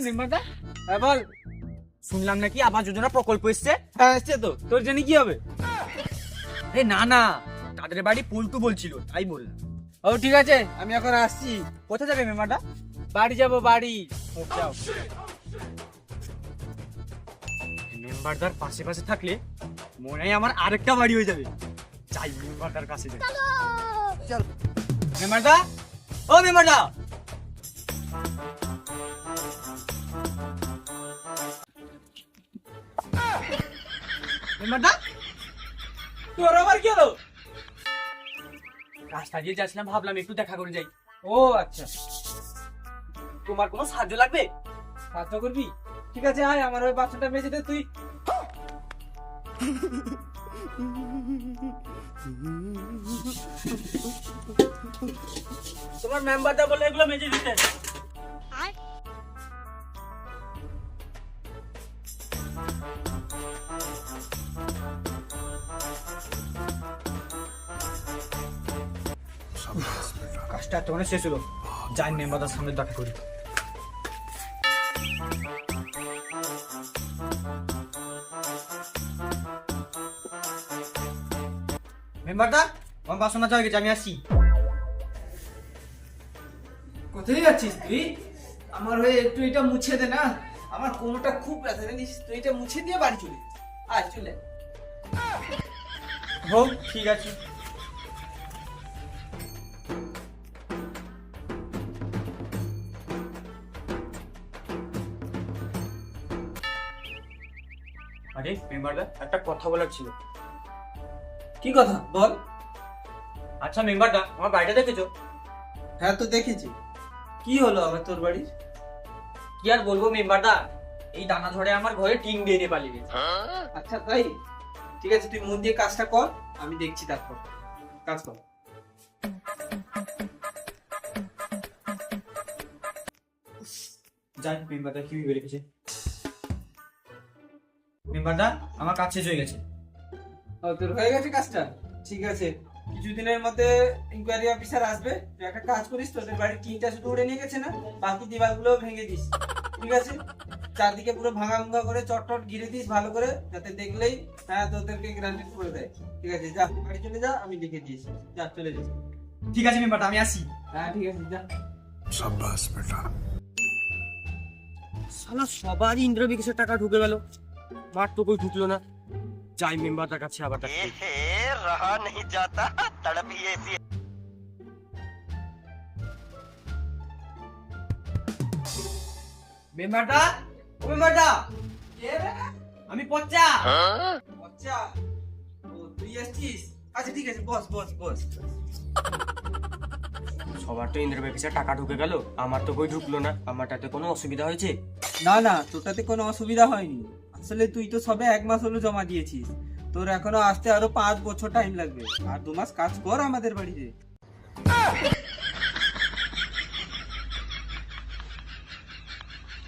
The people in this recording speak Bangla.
মেম্বারদা, বল। শুনলাম নাকি আবাস যোজনা প্রকল্প এসছে। হ্যাঁ এসছে তো, তোর জানি কি হবে? না না, তাদের বাড়ি পল্টু বলছিল, তাই বললাম। ও ঠিক আছে, আমি এখন আসছি। কোথায় যাবে মেম্বারদা? বাড়ি যাবো, বাড়ি। যাও। মেম্বারদার পাশে পাশে থাকলে মনে হয় আমার আরেকটা বাড়ি হয়ে যাবে। যাই মেম্বারদার কাছে যাই। চল মেম্বারদা, ও মেম্বারদা। মেম্বারদা, তোর আবার কি হলো? রাস্তা দিয়ে যাচ্ছিলাম, ভাবলাম একটু দেখা করে যাই। ও আচ্ছা, তোমার কোনো সাহায্য লাগবে? সাহায্য করবি? ঠিক আছে, আয় আমার ওই বাচ্চাটা মেজে দে তুই। তোমার মেম্বারটা বলে এগুলো মেজে দিতে। কাজটা এতক্ষণে শেষ হলো, যাই মেম্বারটার সামনে দেখা করি। মেম্বারদা, আমার বাসন মাজা হয়ে গেছে, আমি আসছি। কোথায় যাচ্ছিস তুই? আমার হয়ে একটু এটা মুছে দে না, আমার কোমরটা খুব ব্যথা জানিস। তুই এটা মুছে দিয়ে বাড়ি চলে আয়, চলে। হোক, ঠিক আছে। আরে মেম্বারদা, একটা কথা বলার ছিল। কি কথা বল? আচ্ছা মেম্বারদা, আমার বাড়িটা দেখেছো? হ্যাঁ তো দেখেছি। কি হলো আবার তোর বাড়ির? কি আর বলবো মেম্বারদা, এই দানা ধরে আমার ঘরে টিন দিয়ে নিয়ে পালিয়ে গেছে। আচ্ছা তাই? ঠিক আছে, তুই মন দিয়ে কাজটা কর, আমি দেখছি। তারপর কাজ কর। যাই মেম্বারদা, কি ভেবে রেখেছে। মেম্বারদা, আমার কাজ শেষ হয়ে গেছে। ও, তোর হয়ে গেছে কাজটা? ঠিক আছে, কিছুদিনের মধ্যে ইনকোয়ারি অফিসার আসবে। তুই একটা কাজ করিস, তোদের বাড়ির টিনটা শুধু উড়ে নিয়ে গেছে না, বাকি দিওয়ালগুলো ভেঙে দিস। ঠিক আছে, চারদিকে পুরো ভাঙা ভাঙা করে চটটট ঘিরে দিস ভালো করে, যাতে দেখলেই হ্যাঁ তোদেরকে গ্রান্টেড করে দেয়। ঠিক আছে, যা বাড়ি চলে যা, আমি লিখে দিয়েছি। যা চলে যা। ঠিক আছে মেম্বারদা, আমি আসি। হ্যাঁ ঠিক আছে, যা। शाबाश बेटा। শালা সবারই ইন্দ্র বিকাশের টাকা ঢুকে গেল, মার তো কই ঢুকলো না। যাই মেম্বারটার কাছে আবার টাকা দিই। रहा नहीं जाता, तड़प ही ऐसी है। মেম্বারটা, ও মেম্বারটা, কে রে? আমি পচ্চা। আচ্ছা, ও তুই আসছিস? আচ্ছা ঠিক আছে, বস বস বস। সবার তো ইন্দ্র বিকাশের টাকা ঢুকে গেল, আমার তো কই ঢুকলো না। আমারটাতে কোনো অসুবিধা হয়েছে? না না, তোরটাতে কোনো অসুবিধা হয়নি। আসলে তুই তো সবে 1 মাস হলো জমা দিয়েছিস, তোর এখনো আসতে আরো 5 বছর টাইম লাগবে। আর 2 মাস কাজ কর আমাদের বাড়িতে।